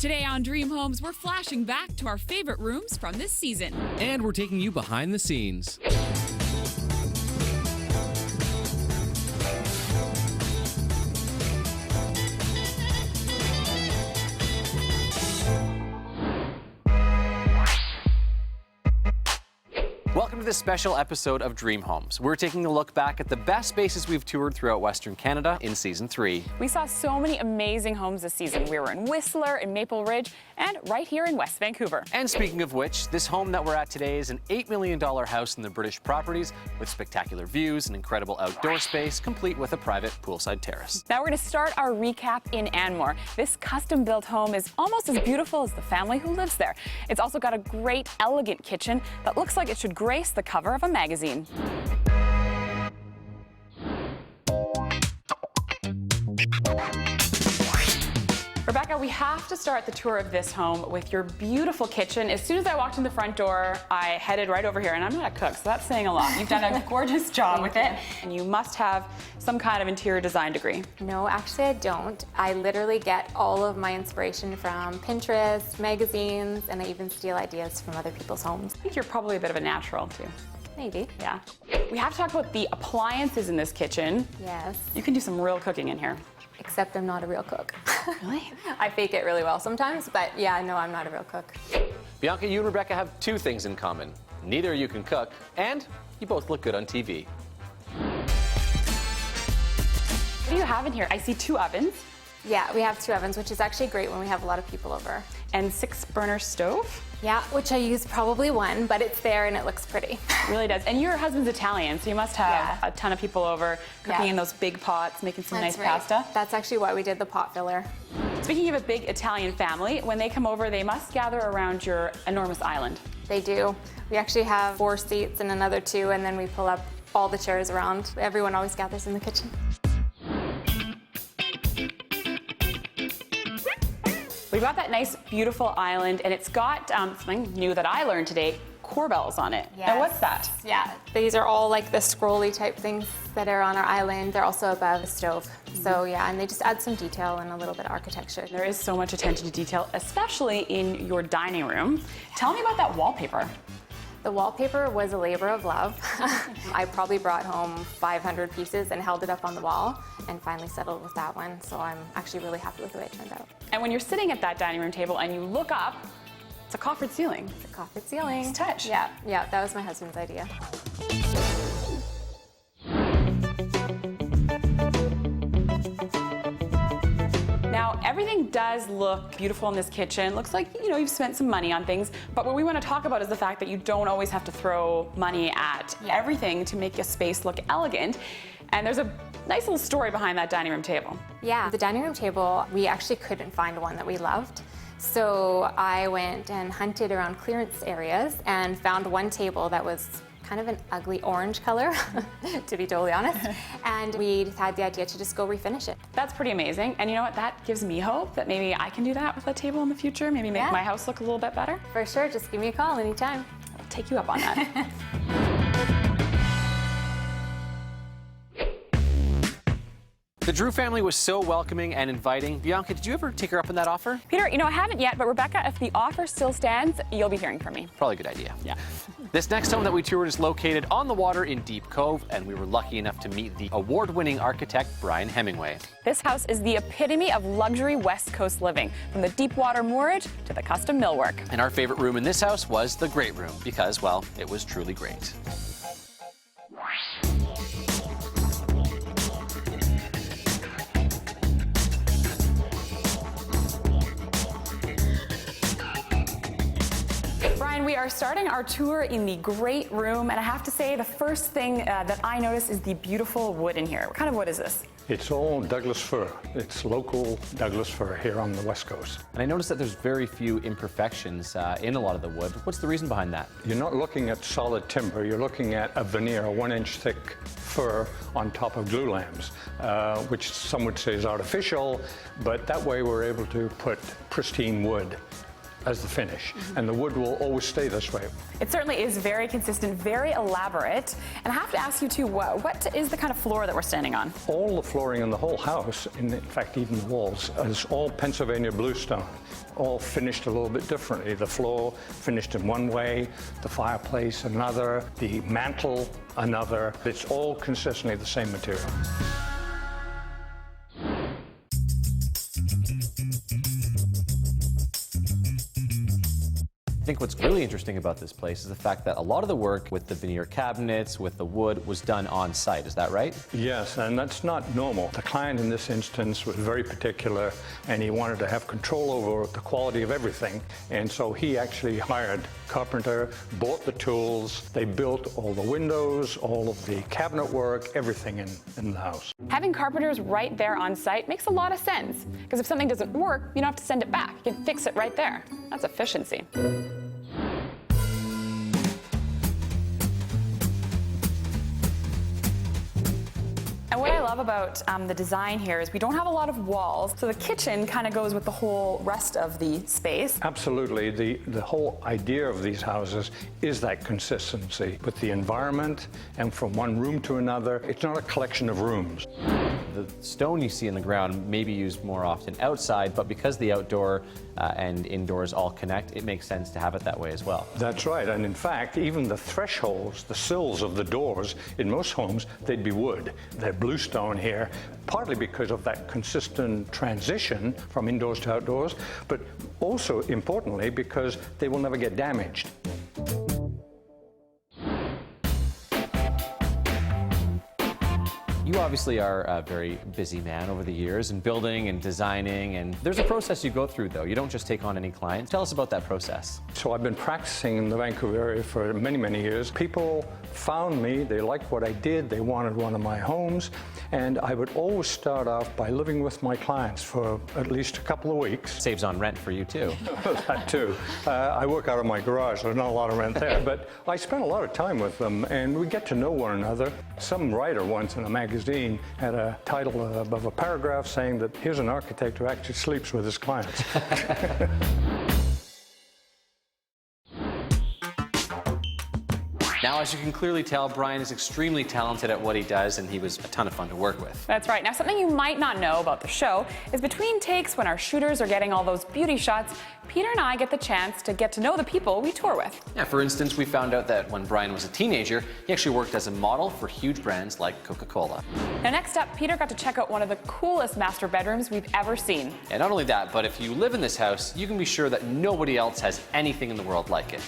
Today on Dream Homes, we're flashing back to our favorite rooms from this season. And we're taking you behind the scenes. Welcome to this special episode of Dream Homes. We're taking a look back at the best spaces we've toured throughout Western Canada in Season 3. We saw so many amazing homes this season. We were in Whistler, in Maple Ridge, and right here in West Vancouver. And speaking of which, this home that we're at today is an $8 million house in the British Properties with spectacular views, an incredible outdoor space, complete with a private poolside terrace. Now we're going to start our recap in Anmore. This custom-built home is almost as beautiful as the family who lives there. It's also got a great, elegant kitchen that looks like it should grace the cover of a magazine. Rebecca, we have to start the tour of this home with your beautiful kitchen. As soon as I walked in the front door, I headed right over here, and I'm not a cook, so that's saying a lot. You've done a gorgeous job with it, and you must have some kind of interior design degree. No, actually I don't. I literally get all of my inspiration from Pinterest, magazines, and I even steal ideas from other people's homes. I think you're probably a bit of a natural, too. Maybe. Yeah. We have to talk about the appliances in this kitchen. Yes. You can do some real cooking in here. Except I'm not a real cook. Really? I fake it really well sometimes, but yeah, no, I'm not a real cook. Bianca, you and Rebecca have two things in common. Neither of you can cook, and you both look good on TV. What do you have in here? I see 2 ovens. Yeah, we have 2 ovens, which is actually great when we have a lot of people over. And 6-burner stove. Yeah, which I use probably 1, but it's there and it looks pretty. It really does. And your husband's Italian, so you must have a ton of people over cooking in those big pots, making some nice pasta. That's actually why we did the pot filler. Speaking of a big Italian family, when they come over, they must gather around your enormous island. They do. We actually have 4 seats and another 2, and then we pull up all the chairs around. Everyone always gathers in the kitchen. We've got that nice, beautiful island, and it's got something new that I learned today, corbels on it. Yes. Now, what's that? Yeah, these are all like the scrolly type things that are on our island. They're also above the stove. So yeah, and they just add some detail and a little bit of architecture. There is so much attention to detail, especially in your dining room. Tell me about that wallpaper. The wallpaper was a labor of love. I probably brought home 500 pieces and held it up on the wall and finally settled with that one. So I'm actually really happy with the way it turned out. And when you're sitting at that dining room table and you look up, it's a coffered ceiling. It's a coffered ceiling. Nice touch. Yeah, that was my husband's idea. Now, everything does look beautiful in this kitchen. Looks like, you've spent some money on things. But what we want to talk about is the fact that you don't always have to throw money at everything to make a space look elegant. And there's a nice little story behind that dining room table. Yeah, the dining room table, we actually couldn't find one that we loved. So I went and hunted around clearance areas and found one table that was kind of an ugly orange color, to be totally honest. And we had the idea to just go refinish it. That's pretty amazing. And you know what? That gives me hope that maybe I can do that with a table in the future. Maybe make my house look a little bit better. For sure, just give me a call anytime. I'll take you up on that. The Drew family was so welcoming and inviting. Bianca, did you ever take her up on that offer? Peter, I haven't yet, but Rebecca, if the offer still stands, you'll be hearing from me. Probably a good idea. Yeah. This next home that we toured is located on the water in Deep Cove, and we were lucky enough to meet the award-winning architect, Brian Hemingway. This house is the epitome of luxury West Coast living, from the deep water moorage to the custom millwork. And our favorite room in this house was the great room, because, well, it was truly great. Brian, we are starting our tour in the great room, and I have to say the first thing that I noticed is the beautiful wood in here. What kind of wood is this? It's all Douglas fir. It's local Douglas fir here on the West Coast. And I noticed that there's very few imperfections in a lot of the wood. What's the reason behind that? You're not looking at solid timber. You're looking at a veneer, a 1-inch thick fir on top of glue lambs, which some would say is artificial, but that way we're able to put pristine wood as the finish, and the wood will always stay this way. It certainly is very consistent, very elaborate. And I have to ask you too, what is the kind of floor that we're standing on? All the flooring in the whole house, in fact even the walls, is all Pennsylvania bluestone, all finished a little bit differently. The floor finished in one way, the fireplace another, the mantle another. It's all consistently the same material. I think what's really interesting about this place is the fact that a lot of the work with the veneer cabinets, with the wood, was done on site. Is that right? Yes, and that's not normal. The client in this instance was very particular, and he wanted to have control over the quality of everything. And so he actually hired a carpenter, bought the tools, they built all the windows, all of the cabinet work, everything in the house. Having carpenters right there on site makes a lot of sense, because if something doesn't work, you don't have to send it back. You can fix it right there. That's efficiency. And what I love about the design here is we don't have a lot of walls, so the kitchen kind of goes with the whole rest of the space. Absolutely. The whole idea of these houses is that consistency with the environment and from one room to another. It's not a collection of rooms. The stone you see in the ground may be used more often outside, but because the outdoor and indoors all connect, it makes sense to have it that way as well. That's right, and in fact, even the thresholds, the sills of the doors, in most homes, they'd be wood. They're bluestone here, partly because of that consistent transition from indoors to outdoors, but also, importantly, because they will never get damaged. You obviously are a very busy man over the years in building and designing, and there's a process you go through, though. You don't just take on any client. Tell us about that process. So I've been practicing in the Vancouver area for many, many years. People found me, they liked what I did, they wanted one of my homes, and I would always start off by living with my clients for at least a couple of weeks. Saves on rent for you, too. That too. I work out of my garage, so there's not a lot of rent there, but I spent a lot of time with them, and we get to know one another. Some writer once in a magazine had a title above a paragraph saying that here's an architect who actually sleeps with his clients. Now, as you can clearly tell, Brian is extremely talented at what he does, and he was a ton of fun to work with. That's right. Now, something you might not know about the show is between takes, when our shooters are getting all those beauty shots, Peter and I get the chance to get to know the people we tour with. Yeah, for instance, we found out that when Brian was a teenager, he actually worked as a model for huge brands like Coca-Cola. Now, next up, Peter got to check out one of the coolest master bedrooms we've ever seen. And not only that, but if you live in this house, you can be sure that nobody else has anything in the world like it.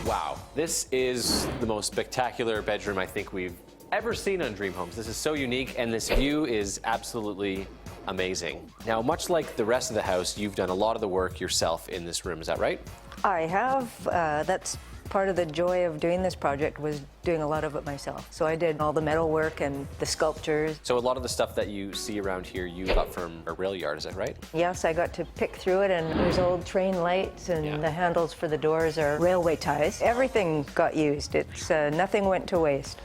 Wow, this is the most spectacular bedroom I think we've ever seen on Dream Homes. This is so unique, and this view is absolutely amazing. Now, much like the rest of the house, you've done a lot of the work yourself in this room, is that right? I have. That's part of the joy of doing this project, was doing a lot of it myself. So I did all the metal work and the sculptures. So a lot of the stuff that you see around here you got from a rail yard, is that right? Yes, I got to pick through it, and there's old train lights, and the handles for the doors are railway ties. Everything got used. It's nothing went to waste.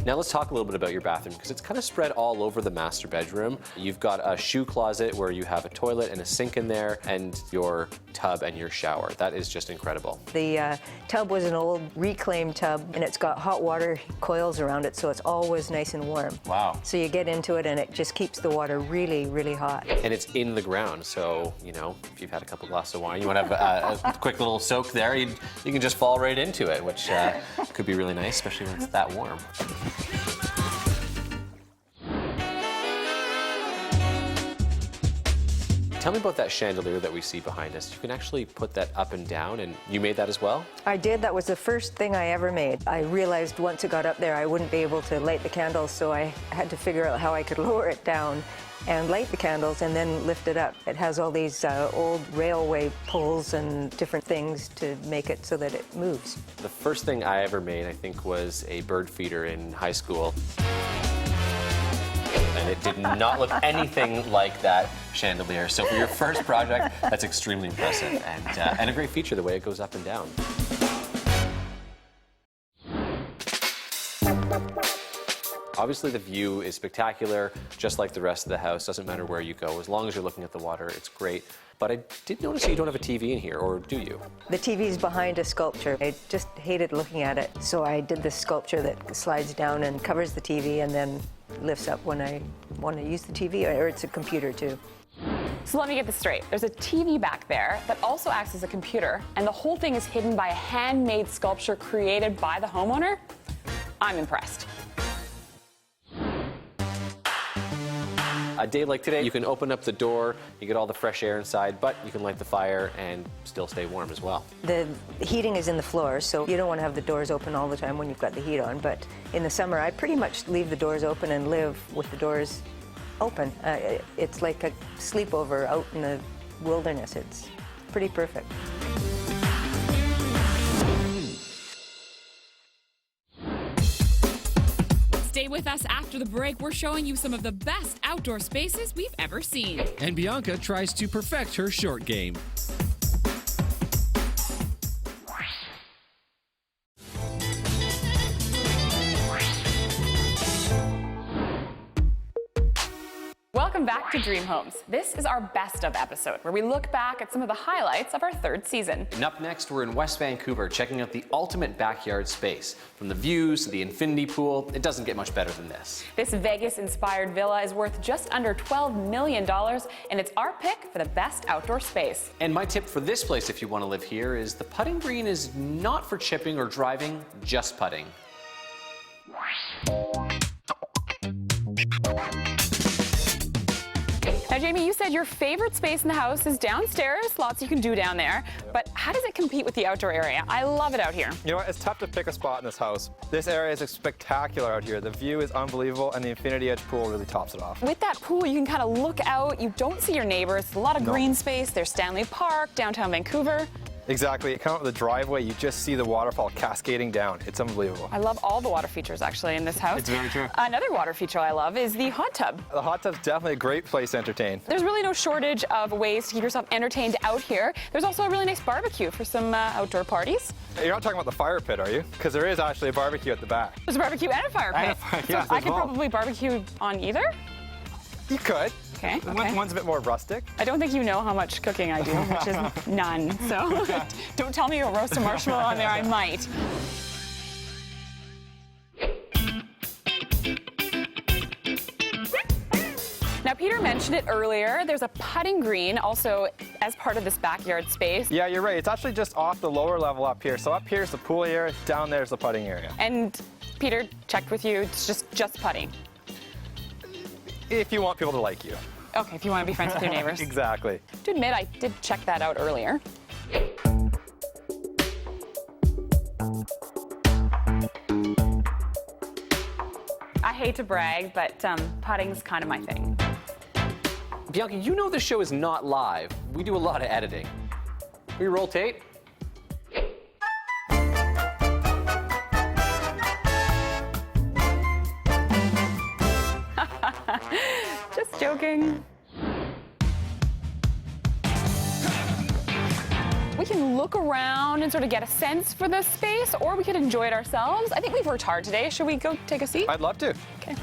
Now let's talk a little bit about your bathroom, because it's kind of spread all over the master bedroom. You've got a shoe closet where you have a toilet and a sink in there, and your tub and your shower. That is just incredible. The tub was an old reclaimed tub, and it's got hot water coils around it, so it's always nice and warm. Wow. So you get into it, and it just keeps the water really, really hot. And it's in the ground, so, you know, if you've had a couple glasses of wine, you want to have a quick little soak there, you can just fall right into it, which could be really nice, especially when it's that warm. Tell me about that chandelier that we see behind us. You can actually put that up and down, and you made that as well? I did. That was the first thing I ever made. I realized once it got up there I wouldn't be able to light the candles, so I had to figure out how I could lower it down and light the candles and then lift it up. It has all these old railway poles and different things to make it so that it moves. The first thing I ever made, I think, was a bird feeder in high school. And it did not look anything like that chandelier. So for your first project, that's extremely impressive, and a great feature, the way it goes up and down. Obviously, the view is spectacular, just like the rest of the house. Doesn't matter where you go. As long as you're looking at the water, it's great. But I did notice that you don't have a TV in here, or do you? The TV's behind a sculpture. I just hated looking at it, so I did this sculpture that slides down and covers the TV and then lifts up when I want to use the TV, or it's a computer too. So let me get this straight. There's a TV back there that also acts as a computer, and the whole thing is hidden by a handmade sculpture created by the homeowner? I'm impressed. A day like today, you can open up the door, you get all the fresh air inside, but you can light the fire and still stay warm as well. The heating is in the floor, so you don't want to have the doors open all the time when you've got the heat on. But in the summer, I pretty much leave the doors open and live with the doors open. It's like a sleepover out in the wilderness. It's pretty perfect. Stay with us after the break. We're showing you some of the best outdoor spaces we've ever seen. And Bianca tries to perfect her short game. Welcome back to Dream Homes. This is our best of episode, where we look back at some of the highlights of our third season. And up next, we're in West Vancouver, checking out the ultimate backyard space. From the views to the infinity pool, it doesn't get much better than this. This Vegas-inspired villa is worth just under $12 million, and it's our pick for the best outdoor space. And my tip for this place, if you want to live here, is the putting green is not for chipping or driving, just putting. Now, Jamie, you said your favorite space in the house is downstairs. Lots you can do down there. But how does it compete with the outdoor area? I love it out here. You know what? It's tough to pick a spot in this house. This area is spectacular out here. The view is unbelievable, and the infinity edge pool really tops it off. With that pool, you can kind of look out. You don't see your neighbors. A lot of green space. There's Stanley Park, downtown Vancouver. Exactly. Come out with the driveway, you just see the waterfall cascading down. It's unbelievable. I love all the water features, actually, in this house. It's very true. Another water feature I love is the hot tub. The hot tub's definitely a great place to entertain. There's really no shortage of ways to keep yourself entertained out here. There's also a really nice barbecue for some outdoor parties. You're not talking about the fire pit, are you? Because there is actually a barbecue at the back. There's a barbecue and a fire pit. yes, so I as could well. probably barbecue on either. You could. Okay. One's a bit more rustic. I don't think you know how much cooking I do, which is none. So don't tell me you'll roast a marshmallow on there. I might. Now, Peter mentioned it earlier. There's a putting green also as part of this backyard space. Yeah, you're right. It's actually just off the lower level up here. So up here's the pool area, down there's the putting area. And Peter checked with you. It's just putting. If you want people to like you. Okay, if you want to be friends with your neighbors. Exactly. To admit, I did check that out earlier. I hate to brag, but putting's kind of my thing. Bianca, you know this show is not live. We do a lot of editing. We roll tape. Just joking. We can look around and sort of get a sense for this space, or we could enjoy it ourselves. I think we've worked hard today. Should we go take a seat? I'd love to. Okay.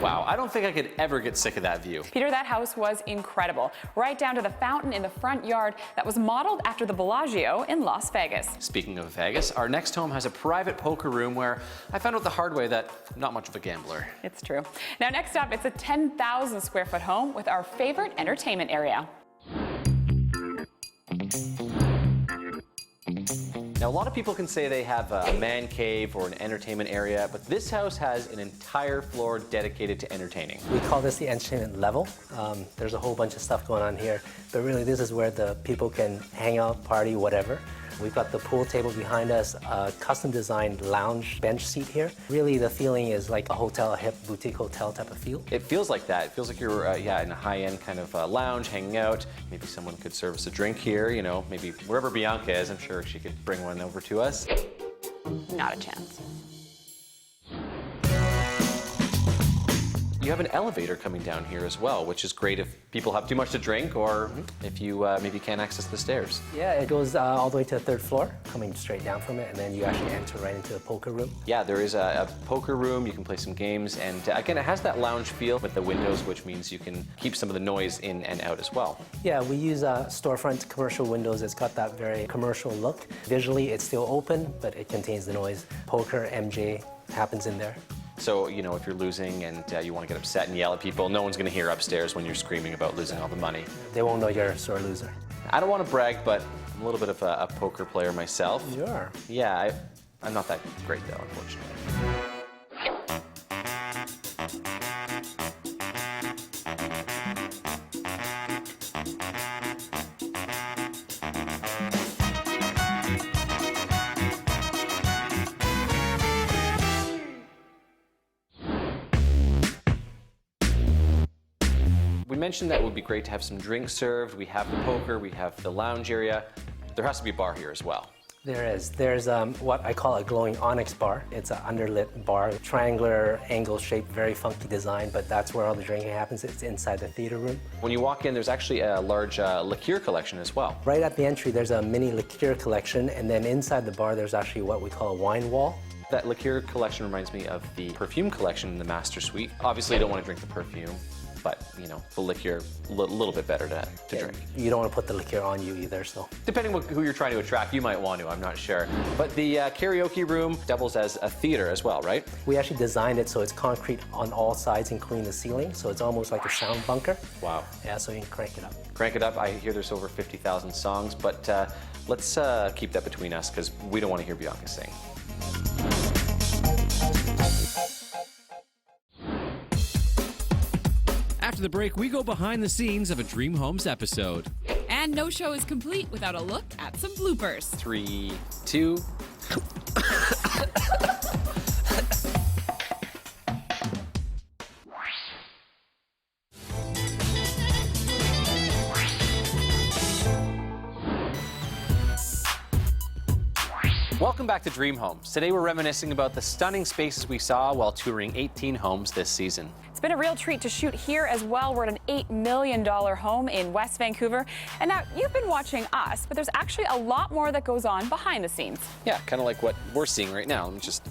Wow, I don't think I could ever get sick of that view. Peter, that house was incredible. Right down to the fountain in the front yard that was modeled after the Bellagio in Las Vegas. Speaking of Vegas, our next home has a private poker room where I found out the hard way that I'm not much of a gambler. It's true. Now, next up, it's a 10,000 square foot home with our favorite entertainment area. Now, a lot of people can say they have a man cave or an entertainment area, but this house has an entire floor dedicated to entertaining. We call this the entertainment level. There's a whole bunch of stuff going on here, but really this is where the people can hang out, party, whatever. We've got the pool table behind us, a custom designed lounge bench seat here. Really the feeling is like a hotel, a hip boutique hotel type of feel. It feels like that. It feels like you're in a high-end kind of lounge, hanging out. Maybe someone could serve us a drink here, you know, maybe wherever Bianca is, I'm sure she could bring one over to us. Not a chance. you have an elevator coming down here as well, which is great if people have too much to drink or if you maybe can't access the stairs. Yeah, it goes all the way to the 3rd floor, coming straight down from it, and then you actually enter right into the poker room. Yeah, there is a poker room. You can play some games, and again, it has that lounge feel with the windows, which means you can keep some of the noise in and out as well. Yeah, we use storefront commercial windows. It's got that very commercial look. Visually, it's still open, but it contains the noise. Poker, MJ happens in there. So, you know, if you're losing and you want to get upset and yell at people, no one's going to hear upstairs when you're screaming about losing all the money. They won't know you're a sore loser. I don't want to brag, but I'm a little bit of a poker player myself. You are. Yeah, I'm not that great, though, unfortunately. We mentioned that it would be great to have some drinks served. We have the poker, we have the lounge area. There has to be a bar here as well. There is. There's what I call a glowing onyx bar. It's an underlit bar, triangular angle shape, very funky design, but that's where all the drinking happens. It's inside the theater room. When you walk in, there's actually a large liqueur collection as well. Right at the entry, there's a mini liqueur collection, and then inside the bar, there's actually what we call a wine wall. That liqueur collection reminds me of the perfume collection in the Master Suite. Obviously, you don't want to drink the perfume, but, you know, the liqueur, a little bit better to drink. You don't want to put the liqueur on you either, so. Depending on who you're trying to attract, you might want to, I'm not sure. But the karaoke room doubles as a theater as well, right? We actually designed it so it's concrete on all sides, including the ceiling, so it's almost like a sound bunker. Wow. Yeah, so you can crank it up. Crank it up. I hear there's over 50,000 songs, but let's keep that between us because we don't want to hear Bianca sing. After the break, we go behind the scenes of a Dream Homes episode. And no show is complete without a look at some bloopers. 3, 2. Welcome back to Dream Homes. Today we're reminiscing about the stunning spaces we saw while touring 18 homes this season. It's been a real treat to shoot here as well. We're at an $8 million home in West Vancouver. And now you've been watching us, but there's actually a lot more that goes on behind the scenes. Yeah, kind of like what we're seeing right now. Let me just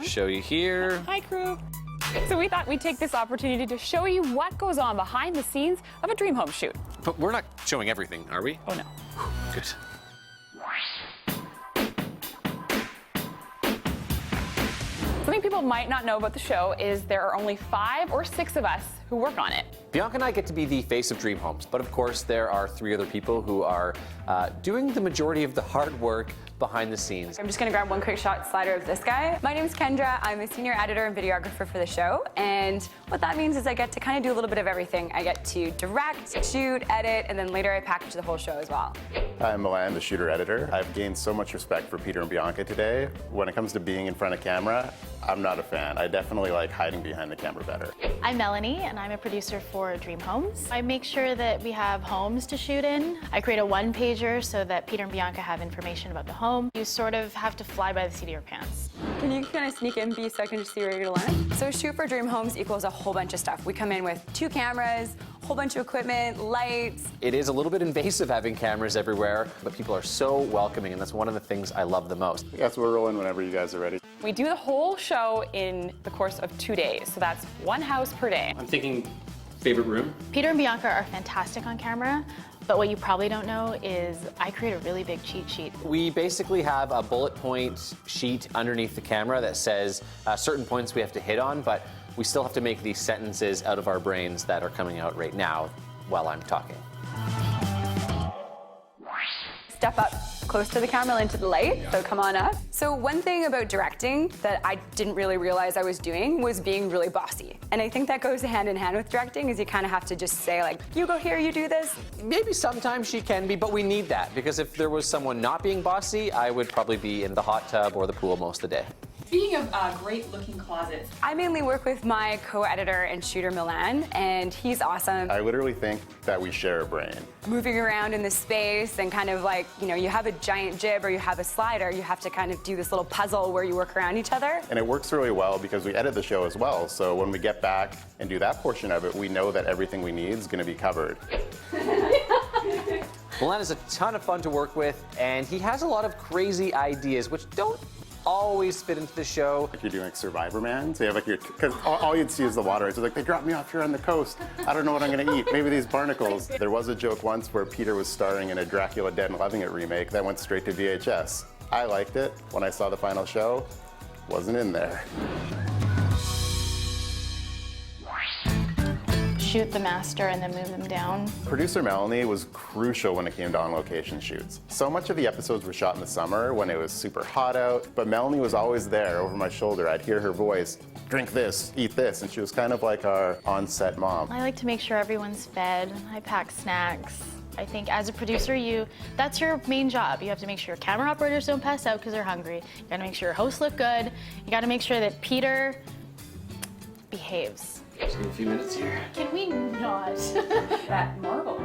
show you here. Hi, crew. So we thought we'd take this opportunity to show you what goes on behind the scenes of a Dream Home shoot. But we're not showing everything, are we? Oh, no. Good. Something people might not know about the show is there are only 5 or 6 of us who work on it. Bianca and I get to be the face of Dream Homes, but of course there are 3 other people who are doing the majority of the hard work behind the scenes. I'm just gonna grab one quick shot slider of this guy. My name's Kendra. I'm a senior editor and videographer for the show, and what that means is I get to kind of do a little bit of everything. I get to direct, shoot, edit, and then later I package the whole show as well. I'm Milan, the shooter-editor. I've gained so much respect for Peter and Bianca today. When it comes to being in front of camera, I'm not a fan. I definitely like hiding behind the camera better. I'm Melanie, and I'm a producer for Dream Homes. I make sure that we have homes to shoot in. I create a one-pager so that Peter and Bianca have information about the home. You sort of have to fly by the seat of your pants. Can you kind of sneak in B so I can just see where you're gonna land? So shoot for Dream Homes equals a whole bunch of stuff. We come in with 2 cameras, a whole bunch of equipment, lights. It is a little bit invasive having cameras everywhere, but people are so welcoming, and that's one of the things I love the most. Yes, we're rolling whenever you guys are ready. We do the whole show in the course of 2 days, so that's 1 house per day. I'm thinking favorite room? Peter and Bianca are fantastic on camera, but what you probably don't know is I create a really big cheat sheet. We basically have a bullet point sheet underneath the camera that says certain points we have to hit on, but we still have to make these sentences out of our brains that are coming out right now while I'm talking. Step up close to the camera into the light, so come on up. So one thing about directing that I didn't really realize I was doing was being really bossy. And I think that goes hand in hand with directing, is you kind of have to just say like, you go here, you do this. Maybe sometimes she can be, but we need that, because if there was someone not being bossy, I would probably be in the hot tub or the pool most of the day. Speaking of great looking closets, I mainly work with my co-editor and shooter Milan, and he's awesome. I literally think that we share a brain. Moving around in the space and kind of like, you know, you have a giant jib or you have a slider, you have to kind of do this little puzzle where you work around each other. And it works really well because we edit the show as well. So when we get back and do that portion of it, we know that everything we need is going to be covered. Milan is a ton of fun to work with, and he has a lot of crazy ideas, which don't always fit into the show. Like you're doing like Survivor Man, so you have like because all you'd see is the water. It's like, they dropped me off here on the coast. I don't know what I'm gonna eat. Maybe these barnacles. There was a joke once where Peter was starring in a Dracula Dead and Loving It remake that went straight to VHS. I liked it. When I saw the final show, wasn't in there. Shoot the master and then move them down. Producer Melanie was crucial when it came to on-location shoots. So much of the episodes were shot in the summer when it was super hot out, but Melanie was always there over my shoulder. I'd hear her voice, drink this, eat this, and she was kind of like our on-set mom. I like to make sure everyone's fed. I pack snacks. I think as a producer, that's your main job. You have to make sure your camera operators don't pass out because they're hungry. You gotta make sure your hosts look good. You gotta make sure that Peter behaves. Just need a few minutes here. Can we not? that marble.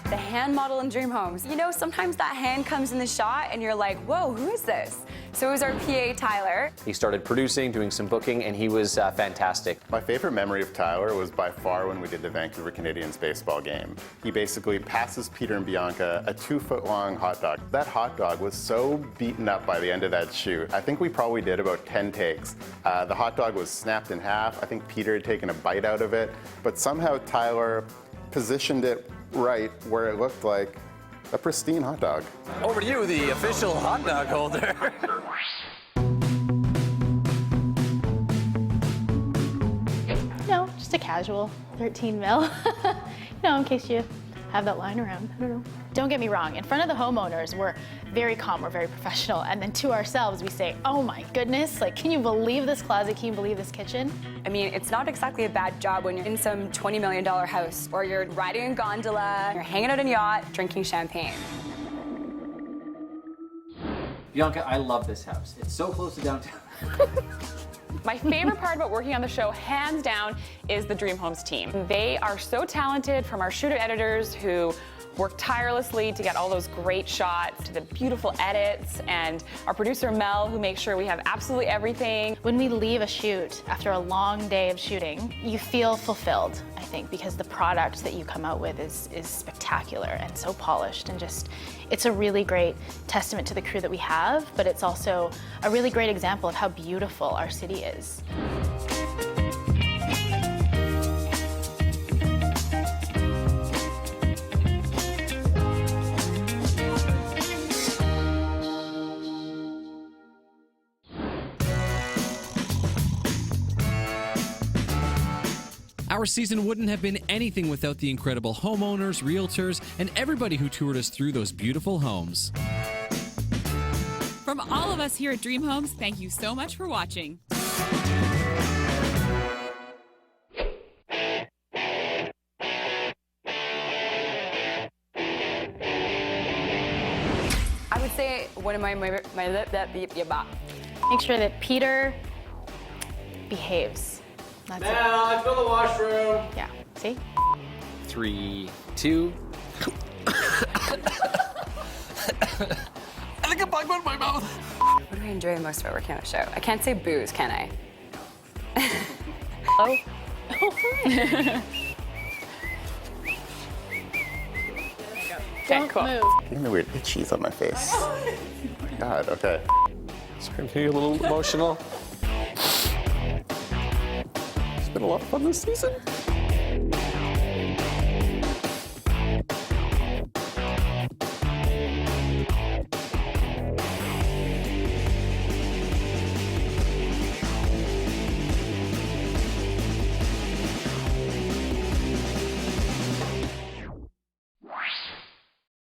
The hand model in Dream Homes. You know, sometimes that hand comes in the shot and you're like, whoa, who is this? So it was our PA, Tyler. He started producing, doing some booking, and he was fantastic. My favorite memory of Tyler was by far when we did the Vancouver Canadians baseball game. He basically passes Peter and Bianca a 2-foot-long hot dog. That hot dog was so beaten up by the end of that shoot. I think we probably did about 10 takes. The hot dog was snapped in half. I think Peter had taken a bite out of it, but somehow Tyler positioned it right where it looked like a pristine hot dog. Over to you, the official hot dog holder. No, just a casual 13 mil. You know, in case you have that lying around. I don't know. Don't get me wrong, in front of the homeowners, we're very calm, we're very professional, and then to ourselves, we say, oh my goodness, like, can you believe this closet? Can you believe this kitchen? I mean, it's not exactly a bad job when you're in some $20 million house, or you're riding a gondola, you're hanging out on a yacht, drinking champagne. Bianca, I love this house. It's so close to downtown. My favorite part about working on the show, hands down, is the Dream Homes team. They are so talented, from our shooter editors who work tirelessly to get all those great shots, to the beautiful edits, and our producer Mel, who makes sure we have absolutely everything. When we leave a shoot after a long day of shooting, you feel fulfilled, I think, because the product that you come out with is spectacular and so polished, and just, it's a really great testament to the crew that we have, but it's also a really great example of how beautiful our city is. Our season wouldn't have been anything without the incredible homeowners, realtors, and everybody who toured us through those beautiful homes. From all of us here at Dream Homes, thank you so much for watching. I would say one of Make sure that Peter behaves. That's it. Let's go to the washroom. Yeah, see? 3, 2. I think a bug went in my mouth. What do I enjoy the most about working on the show? I can't say booze, can I? Oh. Don't move. Getting the weird itchies on my face. Oh my God, okay. Starting to be a little emotional. It's been a lot of fun this season.